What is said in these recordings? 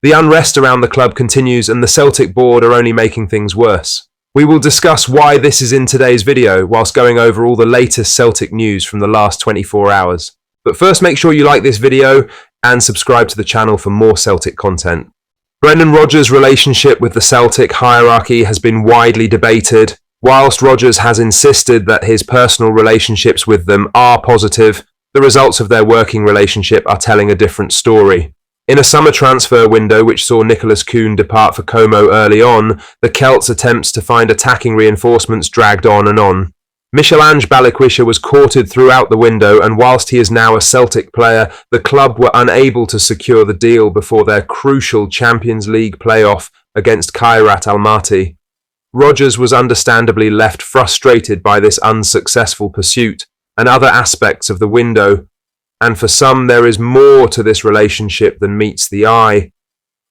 The unrest around the club continues and the Celtic board are only making things worse. We will discuss why this is in today's video whilst going over all the latest Celtic news from the last 24 hours. But first, make sure you like this video and subscribe to the channel for more Celtic content. Brendan Rodgers' relationship with the Celtic hierarchy has been widely debated. Whilst Rodgers has insisted that his personal relationships with them are positive, the results of their working relationship are telling a different story. In a summer transfer window which saw Nicholas Kuhn depart for Como early on, the Celts' attempts to find attacking reinforcements dragged on and on. Michel-Ange Balikwisha was courted throughout the window, and whilst he is now a Celtic player, the club were unable to secure the deal before their crucial Champions League playoff against Kairat Almaty. Rodgers was understandably left frustrated by this unsuccessful pursuit and other aspects of the window, and for some there is more to this relationship than meets the eye.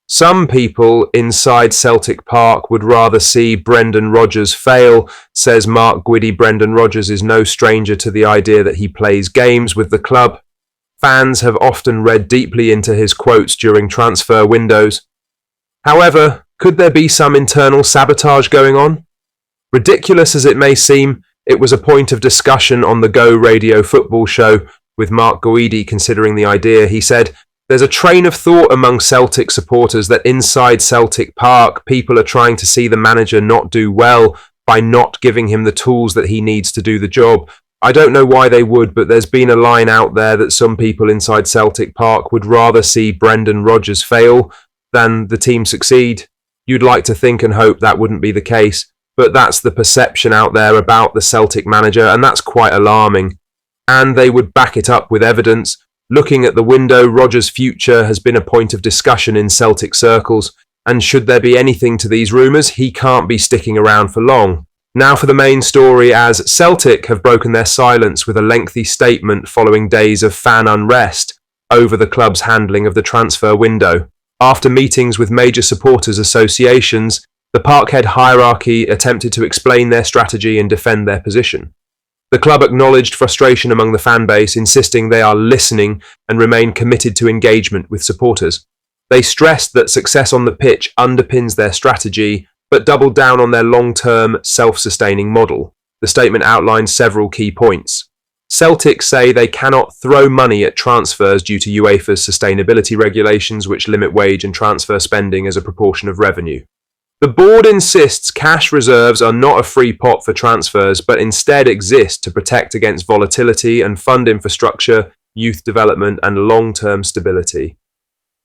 Some people inside Celtic Park would rather see Brendan Rodgers fail, says Mark Gwyddy. Brendan Rodgers is no stranger to the idea that he plays games with the club. Fans have often read deeply into his quotes during transfer windows. However, could there be some internal sabotage going on? Ridiculous as it may seem, it was a point of discussion on the Go Radio football show, with Mark Gwyddy considering the idea. He said, "There's a train of thought among Celtic supporters that inside Celtic Park, people are trying to see the manager not do well by not giving him the tools that he needs to do the job. I don't know why they would, but there's been a line out there that some people inside Celtic Park would rather see Brendan Rodgers fail than the team succeed. You'd like to think and hope that wouldn't be the case, but that's the perception out there about the Celtic manager, and that's quite alarming." And they would back it up with evidence. Looking at the window, Rodgers' future has been a point of discussion in Celtic circles, and should there be anything to these rumours, he can't be sticking around for long. Now for the main story, as Celtic have broken their silence with a lengthy statement following days of fan unrest over the club's handling of the transfer window. After meetings with major supporters associations, the Parkhead hierarchy attempted to explain their strategy and defend their position. The club acknowledged frustration among the fan base, insisting they are listening and remain committed to engagement with supporters. They stressed that success on the pitch underpins their strategy, but doubled down on their long-term, self-sustaining model. The statement outlined several key points. Celtic say they cannot throw money at transfers due to UEFA's sustainability regulations, which limit wage and transfer spending as a proportion of revenue. The board insists cash reserves are not a free pot for transfers, but instead exist to protect against volatility and fund infrastructure, youth development, and long-term stability.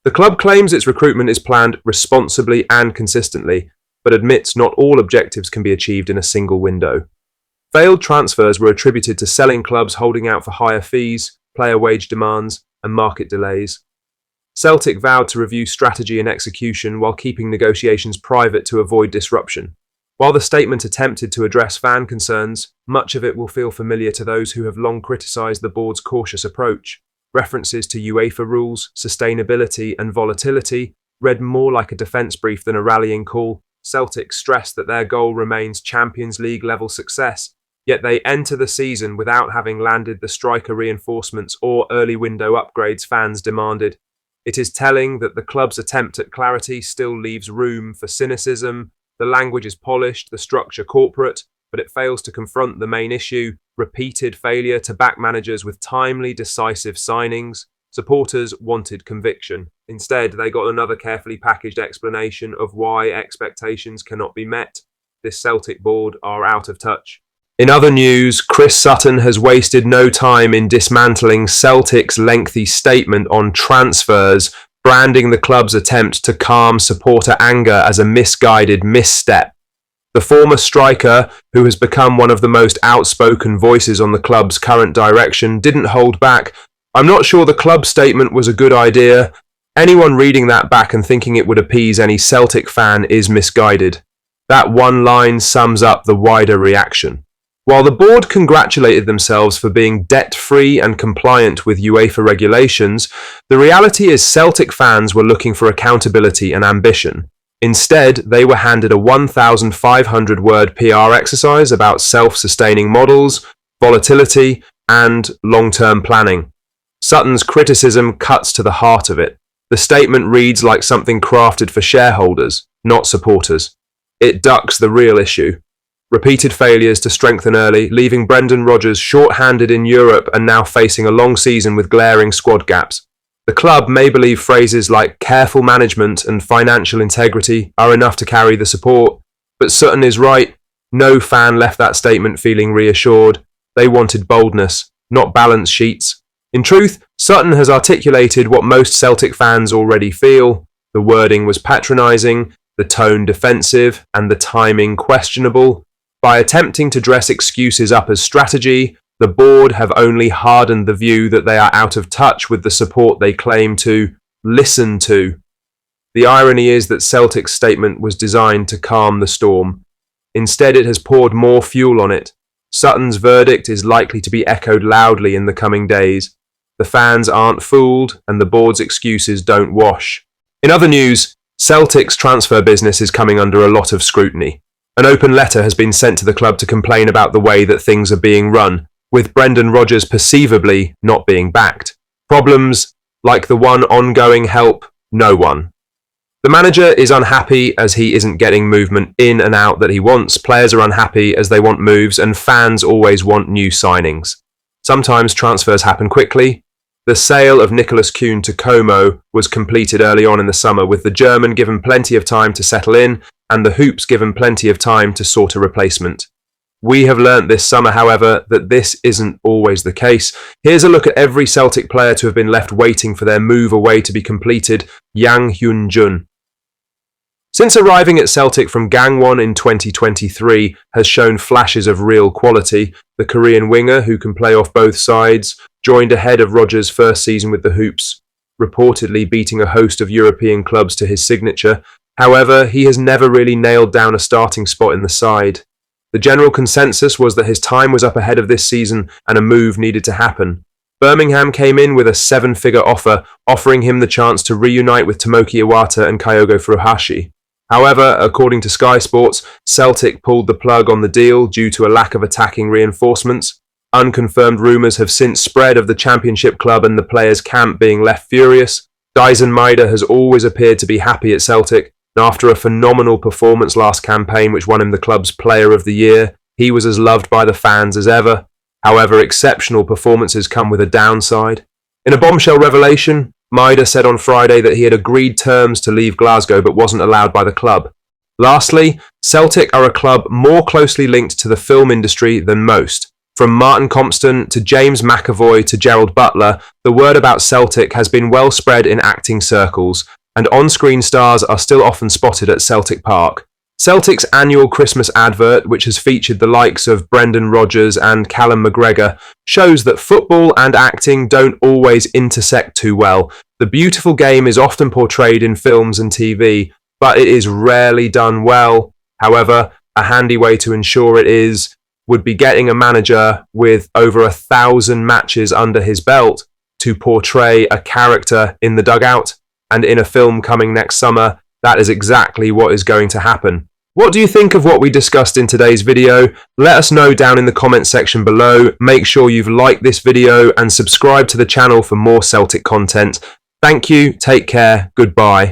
The club claims its recruitment is planned responsibly and consistently, but admits not all objectives can be achieved in a single window. Failed transfers were attributed to selling clubs holding out for higher fees, player wage demands, and market delays. Celtic vowed to review strategy and execution while keeping negotiations private to avoid disruption. While the statement attempted to address fan concerns, much of it will feel familiar to those who have long criticised the board's cautious approach. References to UEFA rules, sustainability, and volatility read more like a defence brief than a rallying call. Celtic stressed that their goal remains Champions League level success, yet they enter the season without having landed the striker reinforcements or early window upgrades fans demanded. It is telling that the club's attempt at clarity still leaves room for cynicism. The language is polished, the structure corporate, but it fails to confront the main issue: repeated failure to back managers with timely, decisive signings. Supporters wanted conviction. Instead, they got another carefully packaged explanation of why expectations cannot be met. This Celtic board are out of touch. In other news, Chris Sutton has wasted no time in dismantling Celtic's lengthy statement on transfers, branding the club's attempt to calm supporter anger as a misguided misstep. The former striker, who has become one of the most outspoken voices on the club's current direction, didn't hold back. "I'm not sure the club statement was a good idea. Anyone reading that back and thinking it would appease any Celtic fan is misguided." That one line sums up the wider reaction. While the board congratulated themselves for being debt-free and compliant with UEFA regulations, the reality is Celtic fans were looking for accountability and ambition. Instead, they were handed a 1,500-word PR exercise about self-sustaining models, volatility, and long-term planning. Sutton's criticism cuts to the heart of it. The statement reads like something crafted for shareholders, not supporters. It ducks the real issue. Repeated failures to strengthen early, leaving Brendan Rodgers short-handed in Europe and now facing a long season with glaring squad gaps. The club may believe phrases like careful management and financial integrity are enough to carry the support, but Sutton is right. No fan left that statement feeling reassured. They wanted boldness, not balance sheets. In truth, Sutton has articulated what most Celtic fans already feel. The wording was patronising, the tone defensive, and the timing questionable. By attempting to dress excuses up as strategy, the board have only hardened the view that they are out of touch with the support they claim to listen to. The irony is that Celtic's statement was designed to calm the storm. Instead, it has poured more fuel on it. Sutton's verdict is likely to be echoed loudly in the coming days. The fans aren't fooled, and the board's excuses don't wash. In other news, Celtic's transfer business is coming under a lot of scrutiny. An open letter has been sent to the club to complain about the way that things are being run, with Brendan Rodgers perceivably not being backed. Problems like the one ongoing help no one. The manager is unhappy as he isn't getting movement in and out that he wants, players are unhappy as they want moves, and fans always want new signings. Sometimes transfers happen quickly. The sale of Nicholas Kuhn to Como was completed early on in the summer, with the German given plenty of time to settle in and the Hoops given plenty of time to sort a replacement. We have learnt this summer, however, that this isn't always the case. Here's a look at every Celtic player to have been left waiting for their move away to be completed: Yang Hyun-jun. Since arriving at Celtic from Gangwon in 2023, has shown flashes of real quality. The Korean winger, who can play off both sides, joined ahead of Rodgers' first season with the Hoops, reportedly beating a host of European clubs to his signature. However, he has never really nailed down a starting spot in the side. The general consensus was that his time was up ahead of this season and a move needed to happen. Birmingham came in with a 7-figure offer, offering him the chance to reunite with Tomoki Iwata and Kyogo Furuhashi. However, according to Sky Sports, Celtic pulled the plug on the deal due to a lack of attacking reinforcements. Unconfirmed rumours have since spread of the Championship club and the players' camp being left furious. Dyson Maeda has always appeared to be happy at Celtic. After a phenomenal performance last campaign which won him the club's Player of the Year, he was as loved by the fans as ever. However, exceptional performances come with a downside. In a bombshell revelation, Maeda said on Friday that he had agreed terms to leave Glasgow but wasn't allowed by the club. Lastly, Celtic are a club more closely linked to the film industry than most. From Martin Compston to James McAvoy to Gerald Butler, the word about Celtic has been well spread in acting circles, and on-screen stars are still often spotted at Celtic Park. Celtic's annual Christmas advert, which has featured the likes of Brendan Rodgers and Callum McGregor, shows that football and acting don't always intersect too well. The beautiful game is often portrayed in films and TV, but it is rarely done well. However, a handy way to ensure it would be getting a manager with over 1,000 matches under his belt to portray a character in the dugout. And in a film coming next summer, that is exactly what is going to happen. What do you think of what we discussed in today's video? Let us know down in the comment section below. Make sure you've liked this video and subscribe to the channel for more Celtic content. Thank you, take care, goodbye.